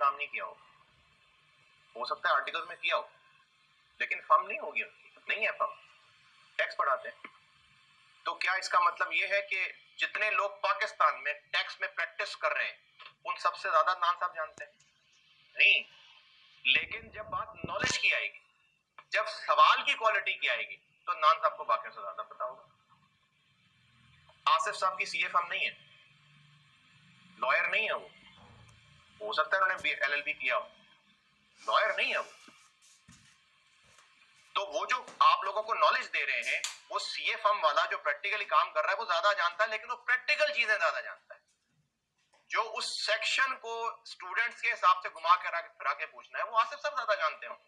काम नहीं किया हो सकता है आर्टिकल में किया हो, लेकिन फर्म नहीं होगी उनकी, नहीं है फर्म, टैक्स पढ़ाते हैं। तो क्या इसका मतलब ये है कि जितने लोग पाकिस्तान में टैक्स में प्रैक्टिस कर रहे हैं उन सबसे ज्यादा नान साहब जानते हैं? नहीं। लेकिन जब बात नॉलेज की आएगी, जब सवाल की क्वालिटी की आएगी, तो नान साहब को बाकियों से ज्यादा पता होगा। आसिफ साहब की सीए फर्म नहीं है, लॉयर नहीं है वो, हो सकता है उन्होंने एलएलबी किया हो, लॉयर नहीं है वो। तो वो जो आप लोगों को नॉलेज दे रहे हैं, वो सीए फर्म वाला जो प्रैक्टिकली काम कर रहा है वो ज्यादा जानता है, लेकिन वो प्रैक्टिकल चीजें ज्यादा जानता है। जो उस सेक्शन को स्टूडेंट्स के हिसाब से घुमा के फिरा के पूछना है, वो आसिफ साहब ज्यादा जानते हो।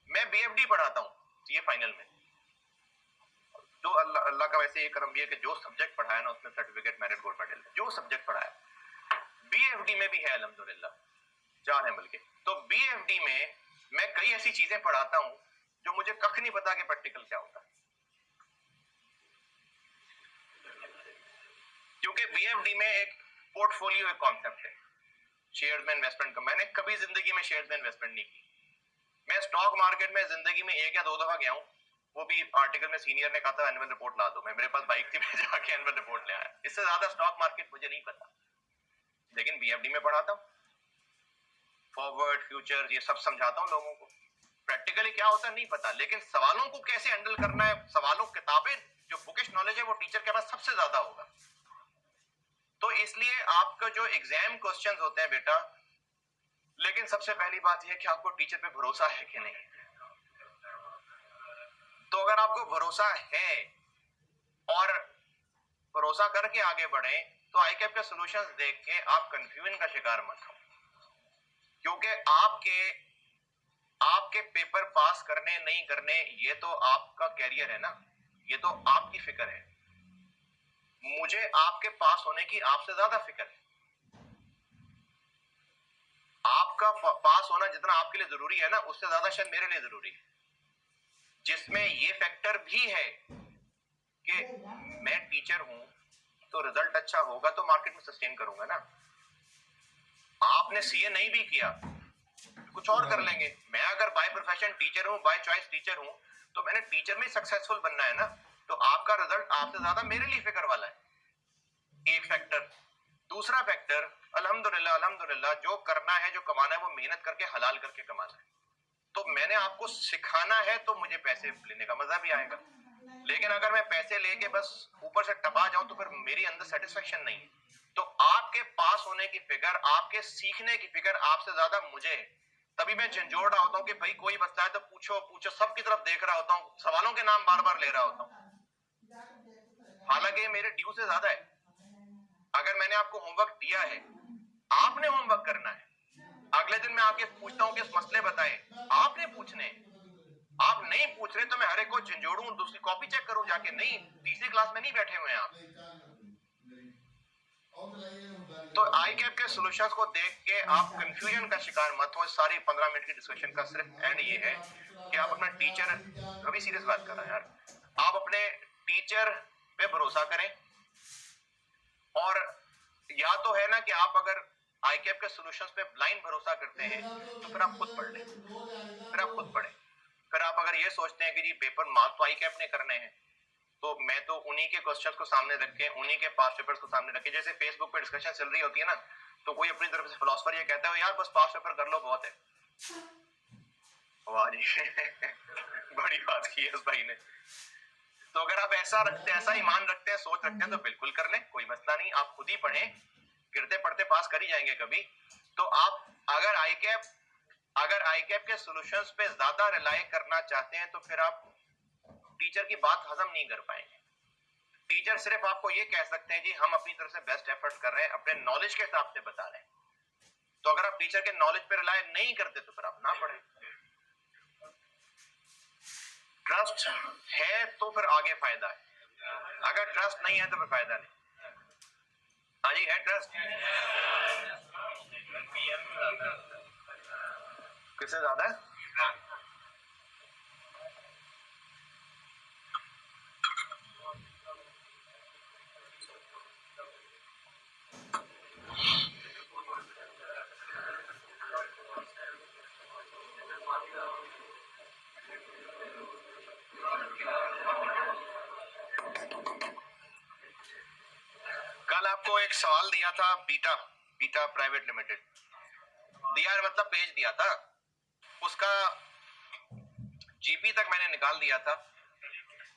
मैं बीएफडी पढ़ाता हूँ सीए फाइनल में, तो अल्लाह का वैसे ये करम भी है कि जो सब्जेक्ट पढ़ाया ना उसमें सर्टिफिकेट मेरिट गोल्ड मेडल, जो सब्जेक्ट पढ़ाया बीएफडी में भी है अल्हम्दुलिल्लाह, 4 है बल्कि। तो बीएफडी में मैं कई ऐसी चीजें पढ़ाता हूं जो मुझे कख नहीं पता कि प्रैक्टिकल क्या होता है, क्योंकि बीएफडी में एक पोर्टफोलियो एक कॉन्सेप्ट है, शेयर्स में इन्वेस्टमेंट का। मैंने कभी जिंदगी में शेयर्स में इन्वेस्टमेंट नहीं की। मैं स्टॉक मार्केट में जिंदगी में 1 या 2 दफा गया हूं, वो भी आर्टिकल में सीनियर ने कहा था एनुअल रिपोर्ट ला दो, मैं मेरे पास बाइक थी, मैं जाके एनुअल रिपोर्ट ले आया। इससे ज्यादा स्टॉक मार्केट मुझे नहीं पता, लेकिन बीएफडी में पढ़ाता हूं, फॉरवर्ड फ्यूचर ये सब समझाता हूं लोगों को। प्रैक्टिकली क्या होता है नहीं पता, लेकिन सवालों को कैसे हैंडल करना है, सवालों किताबें जो बुकिश नॉलेज है वो टीचर के पास सबसे ज्यादा होगा। तो इसलिए आपका जो एग्जाम क्वेश्चंस होते हैं बेटा, लेकिन सबसे पहली बात यह है कि आपको टीचर पे भरोसा है कि नहीं। तो अगर आपको भरोसा है और भरोसा करके आगे बढ़े, तो आईकैप के सॉल्यूशंस देख के आप कंफ्यूजन का शिकार मत हो, क्योंकि आपके पेपर पास करने नहीं करने ये तो आपका कैरियर है ना, ये तो आपकी फिक्र है। मुझे आपके पास होने की आपसे ज्यादा फिक्र है। आपका पास होना जितना आपके लिए जरूरी है ना, उससे ज्यादा शायद मेरे लिए जरूरी है, जिसमें ये फैक्टर भी है कि मैं टीचर हूं तो रिजल्ट अच्छा होगा तो मार्केट में सस्टेन करूंगा ना। आपने सीए नहीं भी किया, कुछ और कर लेंगे। मैं अगर बाय प्रोफेशन टीचर हूं, बाय चॉइस टीचर हूं, तो मैंने टीचर में सक्सेसफुल बनना है ना, तो आपका रिजल्ट आपसे ज्यादा मेरे लिए फिक्र वाला है, एक फैक्टर। दूसरा फैक्टर, अल्हम्दुलिल्लाह जो करना है, जो कमाना है, वो मेहनत करके हलाल करके कमाना है। तो मैंने आपको सिखाना है तो मुझे पैसे लेने का मजा भी आएगा, लेकिन अगर मैं पैसे लेके बस ऊपर से टपा जाऊं तो फिर मेरी अंदर सेटिस्फेक्शन नहीं है। तो आपके पास होने की फिक्र, आपके सीखने की फिक्र आपसे ज्यादा मुझे है। तभी मैं झंझोड़ रहा होता हूँ कि भाई कोई बचता है तो पूछो पूछो, सबकी तरफ देख रहा होता हूँ, सवालों के नाम बार बार ले रहा होता हूँ, हालांकि मेरे ड्यू से ज्यादा है। अगर मैंने आपको होमवर्क दिया है, आपने होमवर्क करना है। अगले दिन मैं आके पूछता हूँ कि मसले बताएं, आपने पूछने। आप नहीं पूछ रहे तो मैं हर एक को झंझोड़ूं, दूसरी कॉपी चेक करूं जाके? नहीं, तीसरी क्लास में नहीं बैठे हुए हैं आप। तो आईकैप के सॉल्यूशंस को देख के आप कंफ्यूजन का शिकार मत हो। सारी 15 मिनट की डिस्कशन का सिर्फ एंड ये है कि आप अपना टीचर, कभी सीरियस बात कर रहा है यार, आप अपने टीचर पे भरोसा करें। और या तो है ना कि आप अगर आईकैप के सॉल्यूशंस पे ब्लाइंड भरोसा करते हैं तो फिर आप खुद पढ़ लें, फिर आप खुद पढ़ें। फिर आप अगर ये सोचते हैं कि जी पेपर मार्क तो आईकैप ने करने हैं, तो मैं तो उन्हीं के क्वेश्चंस को सामने रखे, उन्हीं के पास पेपर्स को सामने रखे। जैसे फेसबुक पे डिस्कशन चल रही होती है ना, तो कोई अपनी तरफ से फिलोसफर ये कहता है यार बस पास पेपर कर लो बहुत है। वाह जी बड़ी बात की है उस भाई ने। तो अगर आप ऐसा रखते हैं, ऐसा ईमान रखते हैं, सोच रखते हैं, तो बिल्कुल कर लें, कोई मसला नहीं। आप खुद ही पढ़ें, गिरते पढ़ते पास कर ही जाएंगे कभी। तो आप अगर आईकैप के सॉल्यूशंस पे ज्यादा रिलाय करना चाहते हैं तो फिर आप टीचर की बात हजम नहीं कर पाएंगे। टीचर सिर्फ आपको ये कह सकते हैं जी हम अपनी तरफ से बेस्ट एफर्ट कर रहे हैं, अपने नॉलेज के हिसाब से बता रहे हैं। तो अगर आप टीचर के नॉलेज पे रिलाय नहीं करते तो फिर आप ना पढ़ें। ट्रस्ट है तो फिर आगे फायदा है, अगर ट्रस्ट नहीं है तो फिर फायदा नहीं। हाँ जी, है ट्रस्ट। किससे ज्यादा है? सवाल दिया था बीटा, बीटा प्राइवेट लिमिटेड दिया है, मतलब पेज दिया था, उसका जीपी तक मैंने निकाल दिया था,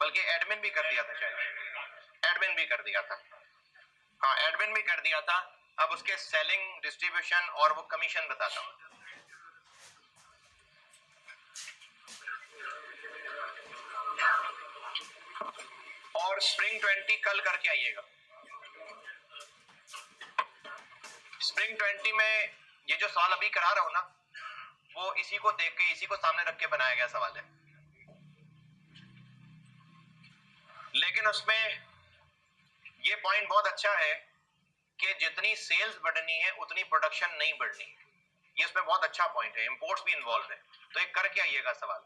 बल्कि एडमिन भी कर दिया था, शायद एडमिन भी कर दिया था, हाँ एडमिन भी कर दिया था। अब उसके सेलिंग, डिस्ट्रीब्यूशन और वो कमीशन बताता हूं। और स्प्रिंग 20 कल करके आइएगा। स्प्रिंग 20 में ये जो सवाल अभी करा रहा हूं ना, वो इसी को देख के, इसी को सामने रख के बनाया गया सवाल है, लेकिन उसमें ये पॉइंट बहुत अच्छा है कि जितनी सेल्स बढ़नी है उतनी प्रोडक्शन नहीं बढ़नी है। ये उसमें बहुत अच्छा पॉइंट है, इंपोर्ट्स भी इन्वॉल्व है, तो एक करके आइएगा सवाल।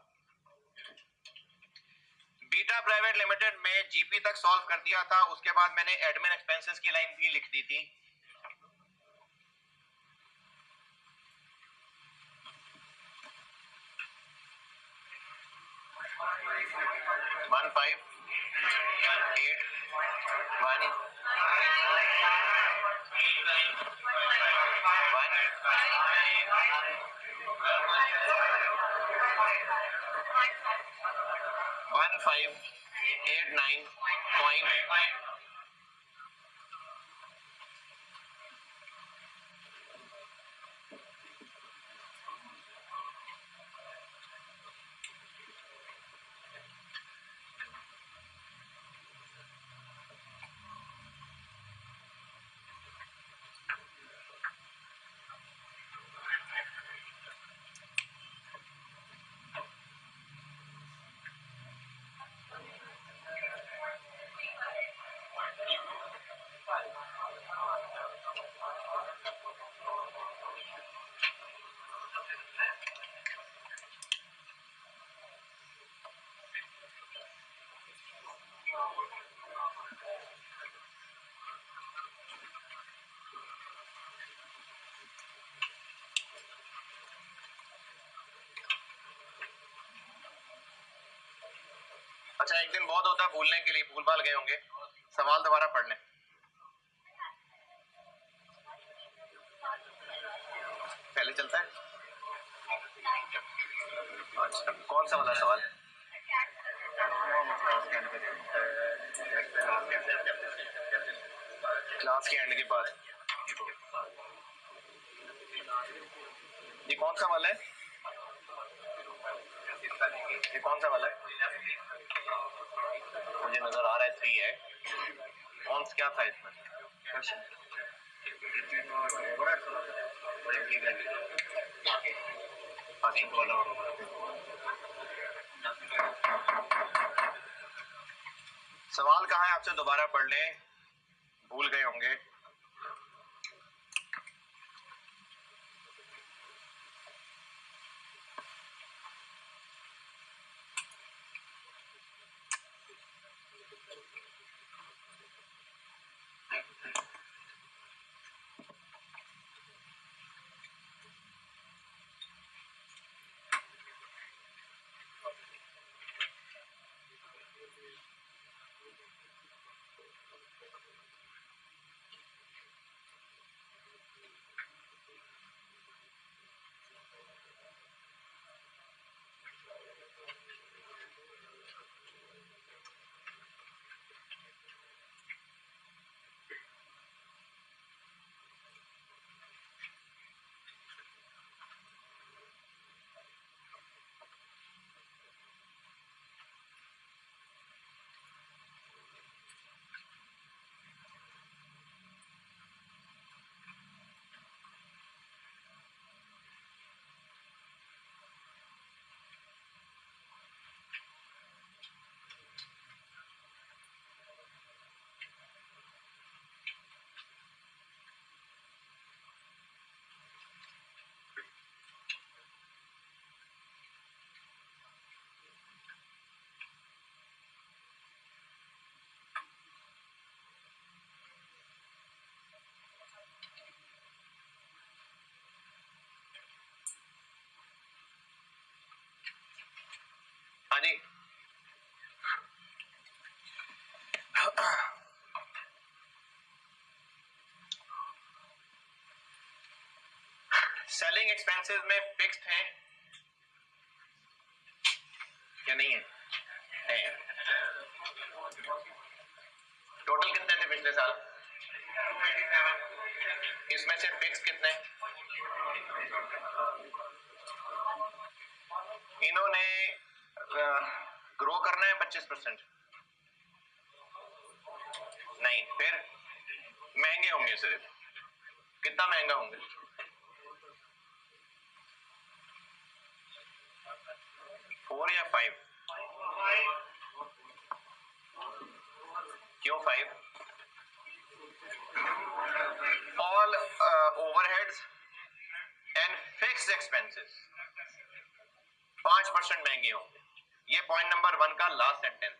बीटा प्राइवेट लिमिटेड में जीपी तक सॉल्व कर दिया था, उसके बाद मैंने एडमिन एक्सपेंसेस की लाइन भी लिख दी थी। वन फाइव 8 1 1589 अच्छा, एक दिन बहुत होता है भूलने के लिए, भूल भाल गए होंगे, सवाल दोबारा पढ़ लें। पहले चलता है। अच्छा, कौन सा वाला सवाल? क्लास के एंड के बाद। ये कौन सा वाला है? ये कौन सा वाला है? मुझे नजर आ रहा है 3 है। कौन सा क्या था इसमें? सवाल कहाँ है, आपसे दोबारा पढ़ लें, भूल गए होंगे। सेलिंग एक्सपेंसेस में फिक्स्ड है या नहीं है? है। टोटल कितने थे पिछले साल? इसमें से फिक्स कितने? इन्होंने ग्रो करना है 25%। नहीं, फिर महंगे होंगे। सिर्फ कितना महंगा होंगे? फोर या 5? क्यों 5? All overheads and fixed expenses 5% महंगे होंगे। ये पॉइंट नंबर 1 का लास्ट सेंटेंस है।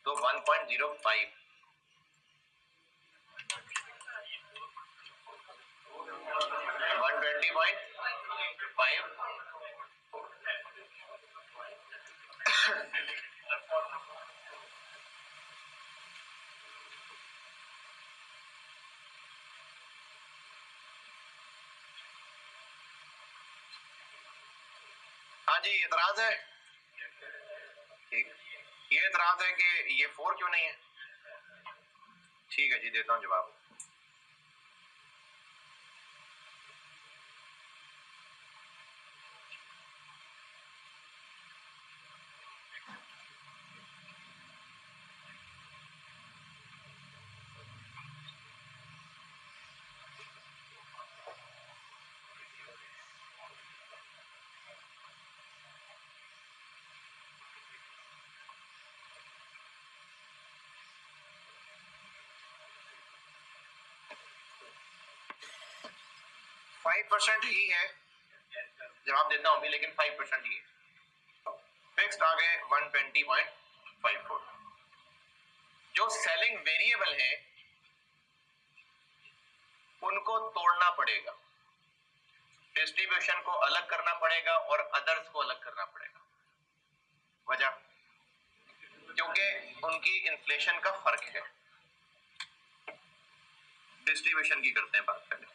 तो 1.05 120.5। हाँ जी, एतराज है? ठीक, ये एतराज है कि ये 4 क्यों नहीं है? ठीक है जी, देता हूं जवाब। फाइव परसेंट ही है, जवाब देता हूं भी, लेकिन 5% ही है। फिक्स्ड आ गए 120.54। जो सेलिंग वेरिएबल है उनको तोड़ना पड़ेगा, डिस्ट्रीब्यूशन को अलग करना पड़ेगा और अदर्स को अलग करना पड़ेगा। वजह, क्योंकि उनकी इन्फ्लेशन का फर्क है। डिस्ट्रीब्यूशन की करते हैं बात पहले।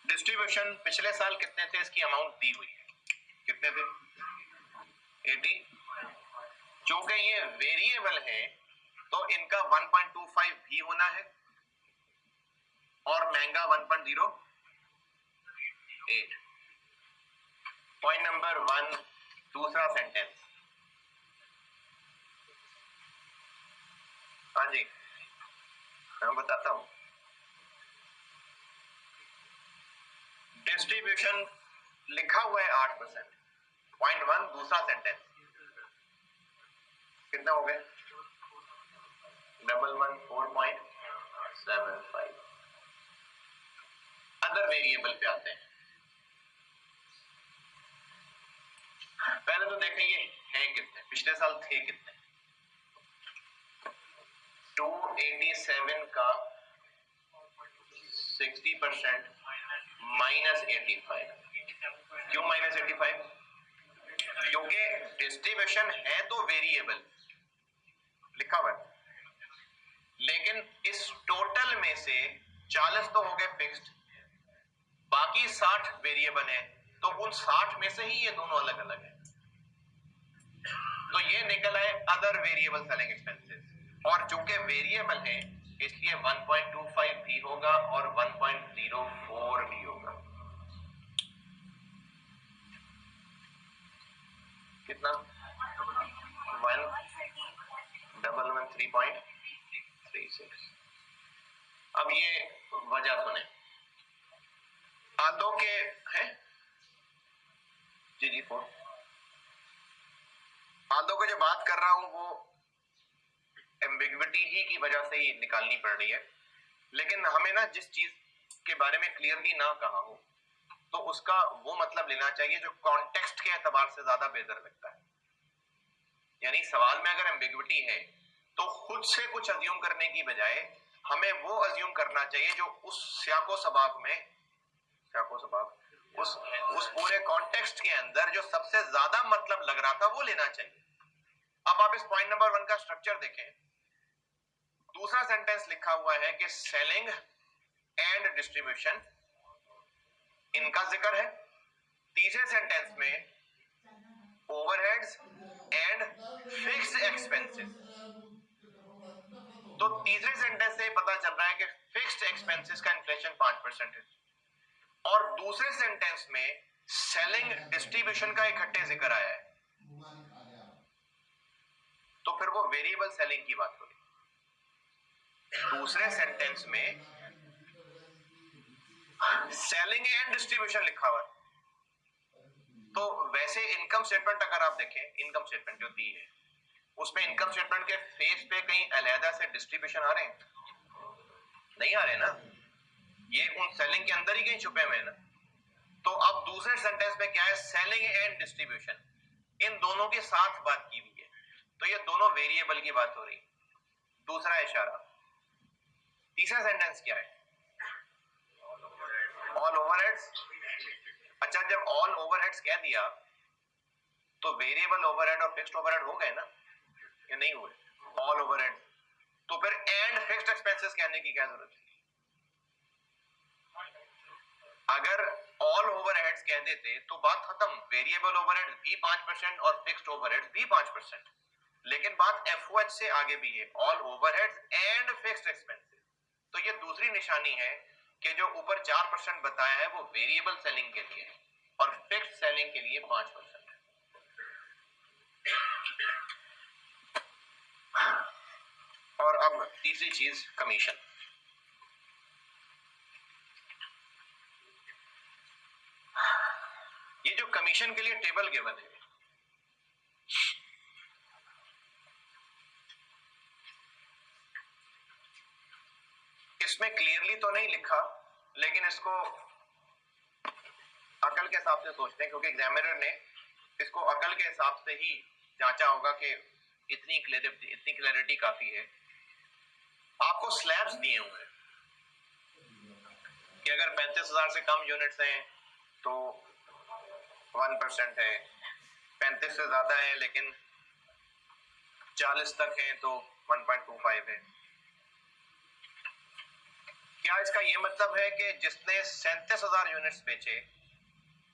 डिस्ट्रीब्यूशन पिछले साल कितने थे, इसकी अमाउंट दी हुई है, कितने थे? 80। चूंकि ये वेरिएबल है तो इनका 1.25 भी होना है और महंगा 1.08। पॉइंट नंबर 1 दूसरा सेंटेंस। हाँ जी, मैं बताता हूं। डिस्ट्रीब्यूशन लिखा हुआ है 8%। पॉइंट 1 दूसरा सेंटेंस कितना हो गया? 4.75। अदर वेरिएबल पे आते हैं। पहले तो देखें ये है कितने, पिछले साल थे कितने? 287 का 60% -85। क्यों -85? क्योंकि डिस्ट्रीब्यूशन है तो वेरिएबल लिखा हुआ है, लेकिन इस टोटल में से 40 तो हो गए फिक्स्ड, बाकी 60 वेरिएबल है, तो उन 60 में से ही ये दोनों अलग अलग है। तो ये निकल आए अदर वेरिएबल सेलिंग एक्सपेंसेस, और चूंकि वेरिएबल है इसलिए 1.25 भी होगा और 1.04 भी होगा। कितना? 113.36। अब ये वजह सुने। आदो के हैं जी 4। आदो को जो बात कर रहा हूं वो एम्बिग्विटी ही की वजह से ही निकालनी पड़ रही है, लेकिन हमें ना जिस चीज के बारे में क्लियरली ना कहा हो तो उसका वो मतलब लेना चाहिए जो कॉन्टेक्स्ट के एतबार से ज्यादा बेहतर लगता है। यानी सवाल में अगर एम्बिग्विटी है तो खुद से कुछ अज्यूम करने की बजाय हमें वो अज्यूम करना चाहिए जो उस सियाको सबाक में उस पूरे कॉन्टेक्स्ट के अंदर जो सबसे ज्यादा मतलब लग रहा था वो लेना चाहिए। अब आप इस पॉइंट नंबर 1 का स्ट्रक्चर देखें। दूसरा दूसरा सेंटेंस लिखा हुआ है कि सेलिंग एंड डिस्ट्रीब्यूशन, इनका जिक्र है। तीसरे सेंटेंस में ओवरहेड्स एंड फिक्स्ड एक्सपेंसेस। तो तीसरे सेंटेंस से पता चल रहा है कि फिक्स्ड एक्सपेंसेस का इन्फ्लेशन 5% है, और दूसरे सेंटेंस में सेलिंग डिस्ट्रीब्यूशन का इकट्ठे जिक्र आया है, तो फिर वो वेरिएबल सेलिंग की बात हो रही। दूसरे सेंटेंस में सेलिंग एंड डिस्ट्रीब्यूशन लिखा हुआ है, तो वैसे इनकम स्टेटमेंट अगर आप देखें, इनकम स्टेटमेंट जो दी है उसमें इनकम स्टेटमेंट के फेस पे कहीं अलहदा से डिस्ट्रीब्यूशन आ रहे हैं? नहीं आ रहे ना, ये उन सेलिंग के अंदर ही कहीं छुपे हुए हैं ना। तो अब दूसरे सेंटेंस में क्या है, सेलिंग एंड डिस्ट्रीब्यूशन, इन दोनों के साथ बात की हुई है, तो ये दोनों वेरिएबल की बात हो रही। दूसरा इशारा। तीसरा सेंटेंस क्या है, ऑल ओवरहेड्स। अच्छा, जब ऑल ओवरहेड्स कह दिया तो वेरिएबल ओवरहेड और फिक्स्ड ओवरहेड हो गए ना, या नहीं हुए? ऑल ओवरहेड, तो फिर एंड फिक्स्ड एक्सपेंसेस कहने की क्या जरूरत है? अगर ऑल ओवरहेड्स कह देते तो बात खत्म, वेरिएबल ओवरहेड भी 5% और फिक्स्ड ओवरहेड भी 5%। लेकिन बात एफओएच से आगे भी है, all overheads and fixed expenses. तो ये दूसरी निशानी है कि जो ऊपर 4% बताया है वो वेरिएबल सेलिंग के लिए है और फिक्स्ड सेलिंग के लिए 5% है। और अब तीसरी चीज, कमीशन। ये जो कमीशन के लिए टेबल गिवन है, इसमें क्लियरली तो नहीं लिखा, लेकिन इसको अकल के हिसाब से सोचते हैं, क्योंकि एग्जामिनर ने इसको अकल के हिसाब से ही जांचा होगा कि इतनी क्लैरिटी काफी है। आपको स्लैब्स दिए हुए हैं कि अगर 35,000 से कम यूनिट्स हैं तो 1% है, 35 से ज्यादा है लेकिन 40 तक है तो 1.25 है। क्या इसका यह मतलब है कि जिसने 37,000 यूनिट्स बेचे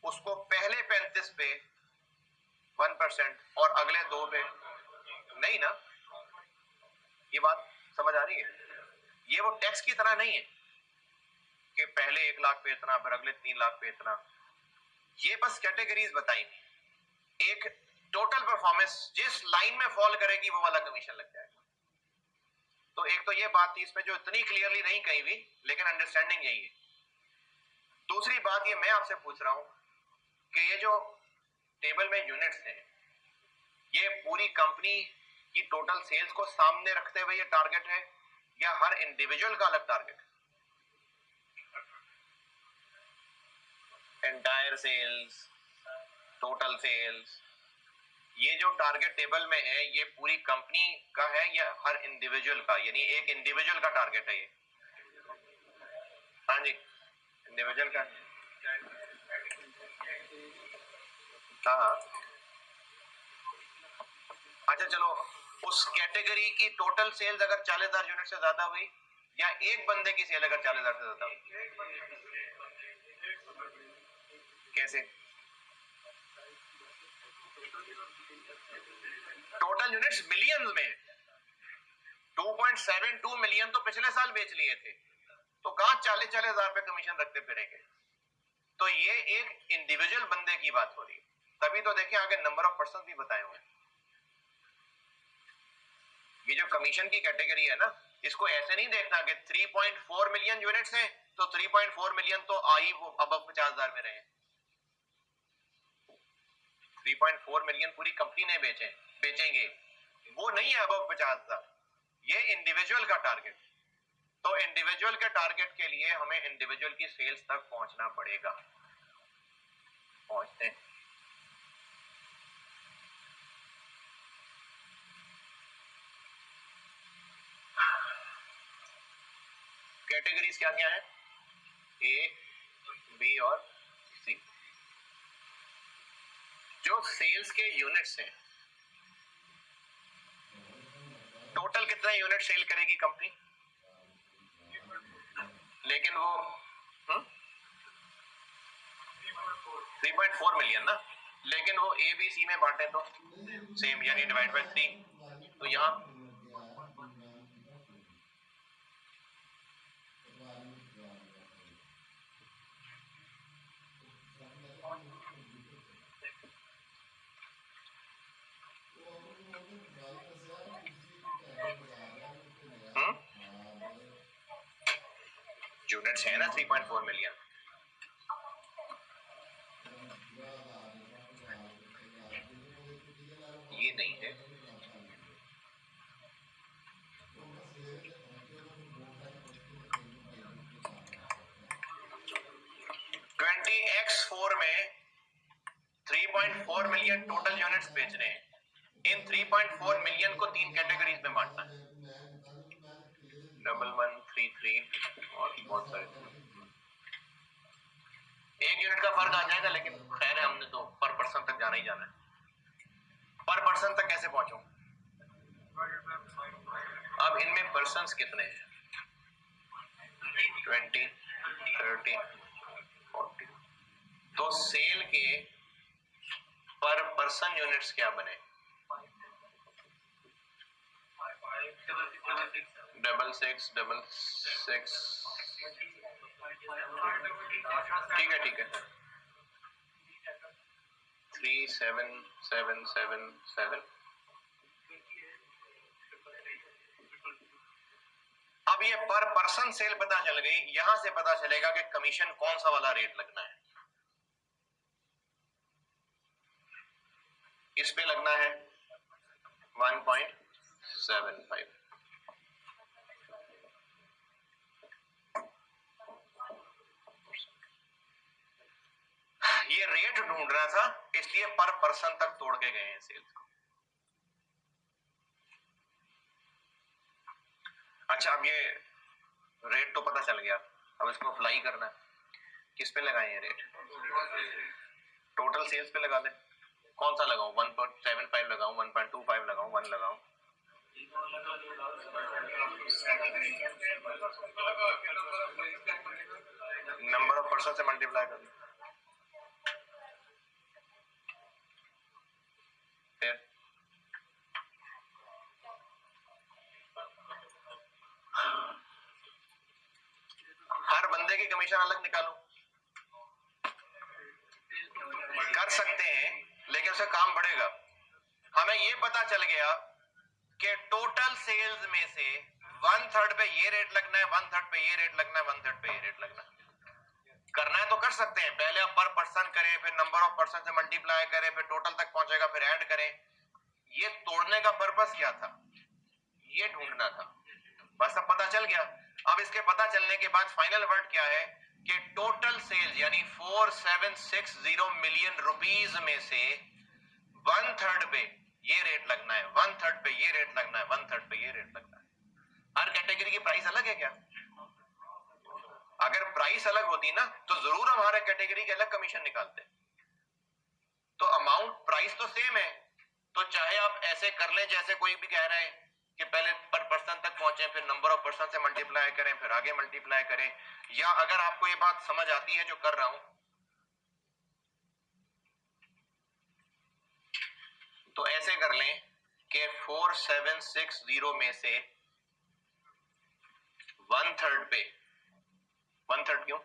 उसको पहले 35 पे 1% और अगले 2 पे नहीं ना? ये बात समझ आ रही है? ये वो टैक्स की तरह नहीं है कि पहले 1 लाख पे इतना फिर अगले 3 लाख पे इतना। ये बस कैटेगरीज बताई, एक टोटल परफॉर्मेंस जिस लाइन में फॉल करेगी वो वाला कमीशन लग जाएगा। तो एक तो ये बात थी इसमें जो इतनी क्लियरली नहीं कही हुई, लेकिन अंडरस्टैंडिंग यही है। दूसरी बात ये मैं आपसे पूछ रहा हूं कि ये जो टेबल में यूनिट्स हैं, ये पूरी कंपनी की टोटल सेल्स को सामने रखते हुए ये टारगेट है या हर इंडिविजुअल का अलग टारगेट है? एंटायर सेल्स, टोटल सेल्स, ये जो टारगेट टेबल में है ये पूरी कंपनी का है या हर इंडिविजुअल का? यानी एक इंडिविजुअल का टारगेट है ये? हाँ जी, इंडिविजुअल का। हाँ हाँ, अच्छा चलो, उस कैटेगरी की टोटल सेल्स अगर 40,000 यूनिट से ज्यादा हुई या एक बंदे की सेल अगर 40,000 से ज्यादा हुई, कैसे? टोटल यूनिट्स मिलियंस में, 2.72 मिलियन तो पिछले साल बेच लिए थे, तो कहां 40,000 पे कमीशन रखते फिरेंगे? तो ये एक इंडिविजुअल बंदे की बात हो रही है। तभी तो देखें आगे नंबर ऑफ पर्सन भी बताए हुए। ये जो कमीशन की कैटेगरी है ना, इसको ऐसे नहीं देखना कि 3.4 मिलियन यूनिट्स हैं तो 3.4 मिलियन तो आई वो अब 50,000 में रहे। 3.4 मिलियन पूरी कंपनी ने बेचेंगे, वो नहीं है अब 50,000, ये इंडिविजुअल का टारगेट। तो इंडिविजुअल के टारगेट के लिए हमें इंडिविजुअल की सेल्स तक पहुंचना पड़ेगा। पहुंचते हैं। कैटेगरीज क्या क्या है? ए, बी और सी। जो सेल्स के यूनिट्स हैं, टोटल कितना यूनिट सेल करेगी कंपनी? लेकिन वो 3.4 मिलियन ना, लेकिन वो ए बी सी में बांटे तो सेम, यानी डिवाइड बाय 3, तो यहाँ यूनिट्स है ना 3.4 मिलियन, ये नहीं है। 20x4 में 3.4 मिलियन टोटल यूनिट्स बेच रहे हैं। इन 3.4 मिलियन को 3 कैटेगरीज में बांटना है, 1133 और बहुत सारे। एक यूनिट का फर्क आ जाएगा, लेकिन खैर है, हमने तो पर पर्सन तक जाना ही जाना है। पर पर्सन तक कैसे पहुंचूं? अब इनमें पर्सन्स कितने हैं? 20, 30, 40। तो सेल के पर पर्सन यूनिट्स क्या बने? 6666। ठीक है 37777। अब ये पर पर्सन सेल पता चल गई, यहां से पता चलेगा कि कमीशन कौन सा वाला रेट लगना है। इस पे लगना है 1.75। ये रेट ढूंढ रहा था, इसलिए पर पर्सन तक तोड़ के गए हैं सेल्स को। अच्छा, अब ये रेट तो पता चल गया, अब इसको अप्लाई करना है। किस पे लगाएं ये रेट? टोटल सेल्स पे लगा दें। कौन सा लगाऊं? 1.75 लगाऊं, 1.25 लगाऊं, 1 लगाऊं? नंबर ऑफ पर्सन से मल्टीप्लाई कर। हर बंदे की कमीशन अलग निकालो, कर सकते हैं, लेकिन उससे काम बढ़ेगा। हमें ये पता चल गया कि टोटल सेल्स में से 1/3 पे ये रेट लगना है, 1/3 पे ये रेट लगना है, 1/3 पे ये रेट लगना है। करना है तो कर सकते हैं, पहले आप पर पर्सन करें, फिर नंबर ऑफ पर्सन से मल्टीप्लाई करें, फिर टोटल तक पहुंचेगा, फिर ऐड करें। ये तोड़ने का पर्पस क्या था? ये ढूंढना था, बस अब पता चल गया। अब इसके पता चलने के बाद फाइनल वर्ड क्या है कि टोटल सेल्स यानी 4760 मिलियन रुपीस में से 1/3 पे ये रेट लगना है, 1/3 पे ये रेट लगना है, 1/3 पे ये रेट लगना है। हर कैटेगरी की प्राइस अलग है क्या? अगर प्राइस अलग होती ना तो जरूर हम हर कैटेगरी के अलग कमीशन निकालते। तो अमाउंट प्राइस तो सेम है, तो चाहे आप ऐसे कर लें जैसे कोई भी कह रहा है कि पहले पर पर्सन तक पहुंचे, फिर नंबर ऑफ पर्सन से मल्टीप्लाई करें, फिर आगे मल्टीप्लाई करें, या अगर आपको ये बात समझ आती है जो कर रहा हूं, तो ऐसे कर लें कि 4760 में से 1/3 पे, 1/3 क्यों?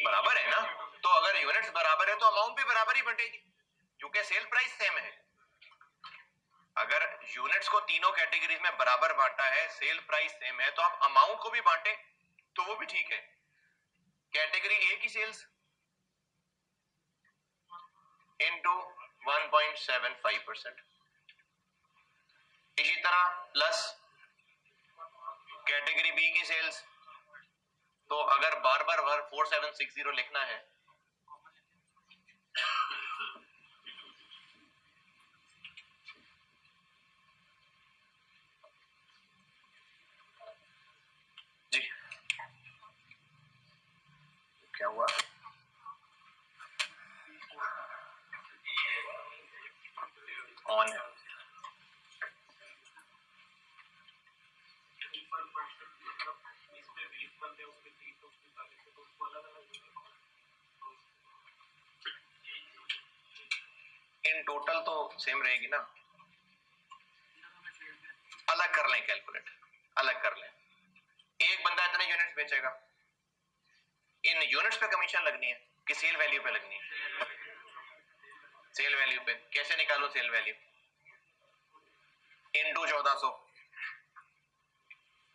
बराबर है ना, तो अगर यूनिट्स बराबर है तो अमाउंट भी बराबर ही बटेगी, क्योंकि सेल प्राइस सेम है। अगर यूनिट्स को तीनों कैटेगरीज में बराबर बांटा है, सेल प्राइस सेम है, तो आप अमाउंट को भी बांटे तो वो भी ठीक है। कैटेगरी ए की सेल्स इनटू 1.75%, इसी तरह प्लस कैटेगरी बी की सेल्स। तो अगर बार बार 4760 लिखना है जी, क्या हुआ? ऑन है। टोटल तो सेम रहेगी ना, अलग कर लें कैलकुलेट, अलग कर लें। एक बंदा इतने यूनिट्स बेचेगा, इन यूनिट्स पे कमीशन लगनी है कि सेल वैल्यू पे लगनी है? सेल वैल्यू पे। कैसे निकालो sale value? Into 1400,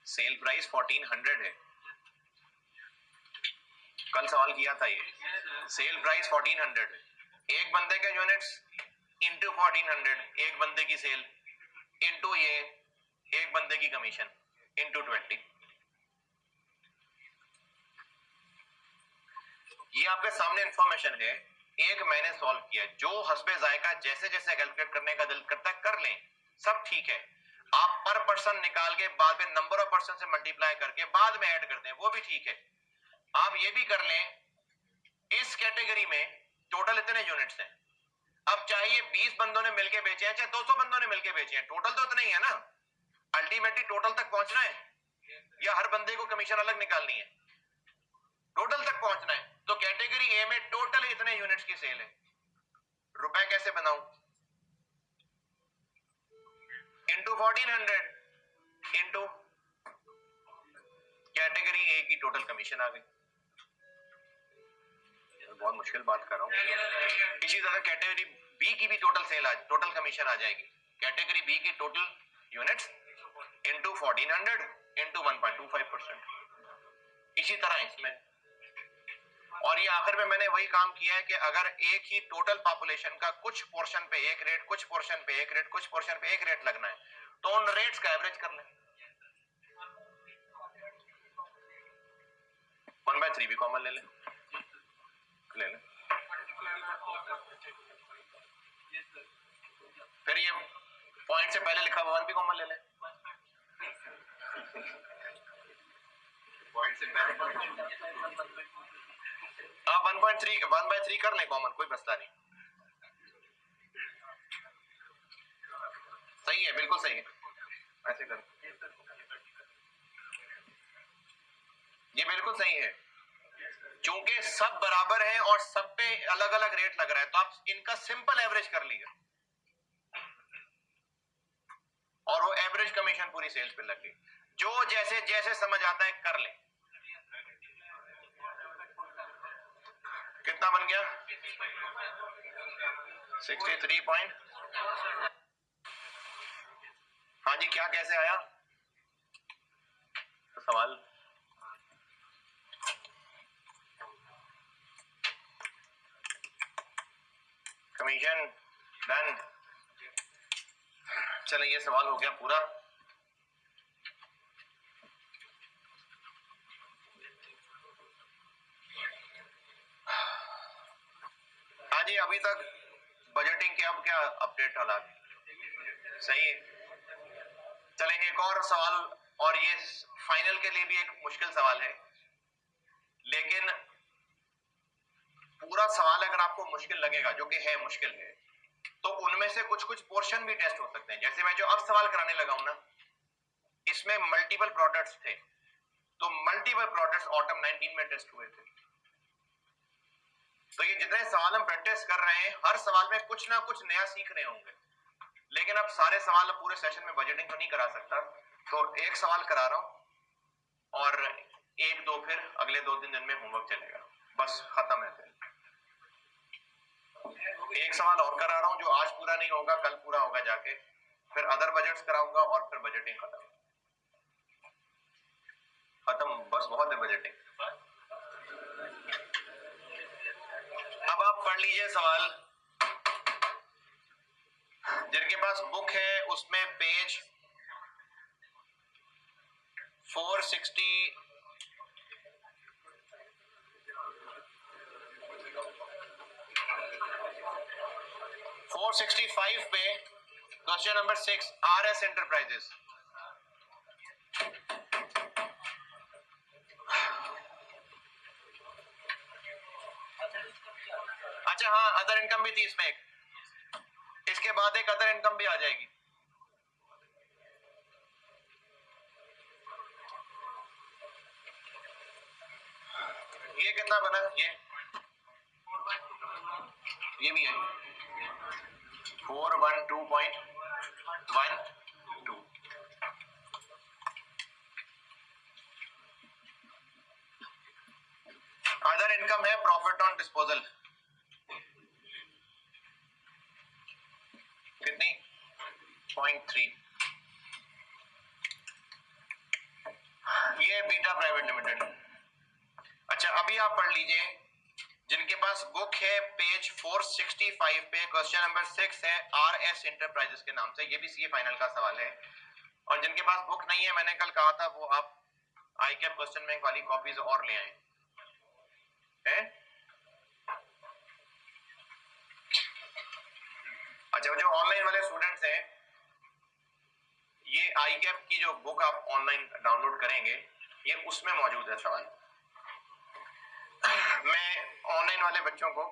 sale price 1400 है, कल सवाल किया था ये। सेल प्राइस 1400 है, एक बंदे के यूनिट्स इंटू 1400, एक बंदे की सेल इंटू ये एक बंदे की कमीशन इंटू 20। ये आपके सामने इंफॉर्मेशन है, एक मैंने सॉल्व किया। जो हस्बे जायका जैसे जैसे कैलकुलेट करने का दिल करता है कर लें, सब ठीक है। आप पर पर्सन निकाल के बाद में नंबर ऑफ पर्सन से मल्टीप्लाई करके बाद में ऐड करते हैं, वो भी ठीक है। आप ये भी कर लें, इस कैटेगरी में टोटल इतने यूनिट्स हैं, अब चाहे ये 20 बंदों ने मिलके बेचे हैं चाहे 200 बंदों ने मिलके बेचे हैं, टोटल तो इतना ही है ना। अल्टीमेटली टोटल तक पहुंचना है या हर बंदे को कमीशन अलग निकालनी है? टोटल तक पहुंचना है। तो कैटेगरी ए में टोटल इतने यूनिट्स की सेल है, रुपए कैसे बनाऊं? इंटू 1400 इंटू कैटेगरी ए की टोटल कमीशन आ गई। बहुत मुश्किल बात कर रहा हूं। इसी तरह कैटेगरी बी की भी टोटल सेल टोटल कमीशन आ जाएगी। कैटेगरी बी की टोटल यूनिट्स इंटू 1400 इंटू 1.25%। इसी तरह इसमें, और ये आखिर में मैंने वही काम किया है कि अगर एक ही टोटल पॉपुलेशन का कुछ पोर्शन पे एक रेट, कुछ पोर्शन पे एक रेट, कुछ पोर्शन पे एक रेट लगना है, तो उन रेट्स का एवरेज कर लें। 1/3 भी कॉमन ले लें, ले लें। फिर ये पॉइंट से पहले लिखा हुआ 1 भी कॉमन ले लें। पॉइंट से पहले आप 1/3 कर लें कॉमन, कोई मसला नहीं। सही है, बिल्कुल सही है, ऐसे कर, ये बिल्कुल सही है। चूंकि सब बराबर हैं और सब पे अलग अलग रेट लग रहा है, तो आप इनका सिंपल एवरेज कर लीजिए और वो एवरेज कमीशन पूरी सेल्स पे लग गई। जो जैसे जैसे समझ आता है कर ले। कितना बन गया? 63 पॉइंट। हाँ जी, क्या कैसे आया तो सवाल? Commission done. चलो ये सवाल हो गया पूरा। हाँ जी, अभी तक बजटिंग के अब क्या अपडेट हालात? सही है। चलेंगे एक और सवाल, और ये फाइनल के लिए भी एक मुश्किल सवाल है, लेकिन पूरा सवाल अगर आपको मुश्किल लगेगा, जो कि है मुश्किल है, तो उनमें से कुछ कुछ पोर्शन भी टेस्ट हो सकते हैं। जैसे मैं जो अब सवाल कराने लगा हूं ना, इसमें मल्टीपल प्रोडक्ट्स थे, तो मल्टीपल प्रोडक्ट्स ऑटम 19 में टेस्ट हुए थे। तो ये जितने सवाल हम प्रैक्टिस कर रहे हैं, हर सवाल में कुछ ना कुछ नया सीख रहे होंगे। लेकिन अब सारे सवाल पूरे सेशन में बजटिंग तो नहीं करा सकता, तो एक सवाल करा रहा हूं और एक दो फिर अगले 2-3 दिन में होमवर्क चलेगा, बस खत्म है। फिर एक सवाल और करा रहा हूं जो आज पूरा नहीं होगा, कल पूरा होगा जाके, फिर अदर बजट्स कराऊंगा और फिर बजटिंग खत्म। बस बहुत है बजटिंग। अब आप पढ़ लीजिए सवाल, जिनके पास बुक है उसमें पेज 465 पे क्वेश्चन नंबर 6, RS एंटरप्राइजेस। अच्छा हाँ, अदर इनकम भी थी इसमें एक, इसके बाद एक अदर इनकम भी आ जाएगी। ये कितना बना? ये भी है, 412.12। अदर इनकम है प्रॉफिट ऑन डिस्पोजल, कितनी 0.3। ये बीटा प्राइवेट लिमिटेड। अच्छा अभी आप पढ़ लीजिए, जिनके पास बुक है पेज 465 पे क्वेश्चन नंबर 6 है आरएस इंटरप्राइजेस के नाम से, ये भी सीए फाइनल का सवाल है। और जिनके पास बुक नहीं है, मैंने कल कहा था वो आप आई कैप क्वेश्चन बैंक वाली कॉपीज और ले आए हैं। अच्छा जो ऑनलाइन वाले स्टूडेंट्स हैं, ये आई कैप की जो बुक आप ऑनलाइन डाउनलोड करेंगे ये उसमें मौजूद है सवाल। मैं ऑनलाइन वाले बच्चों को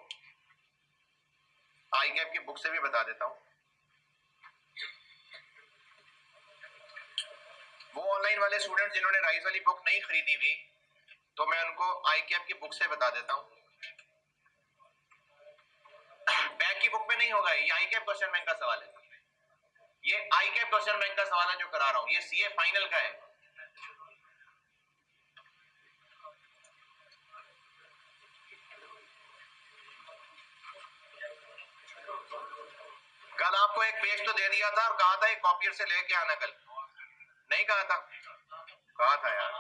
आई कैप की बुक से भी बता देता हूं। वो ऑनलाइन वाले स्टूडेंट जिन्होंने राइज वाली बुक नहीं खरीदी हुई, तो मैं उनको आई कैप की बुक से बता देता हूं। बैक की बुक में नहीं होगा, ये आई कैप क्वेश्चन बैंक का सवाल है। ये आई कैप क्वेश्चन बैंक का सवाल है जो करा रहा हूं, ये सीए फाइनल का है। कल आपको एक पेज तो दे दिया था और कहा था एक कॉपियर से लेके आना, कल नहीं कहा था? कहा था यार।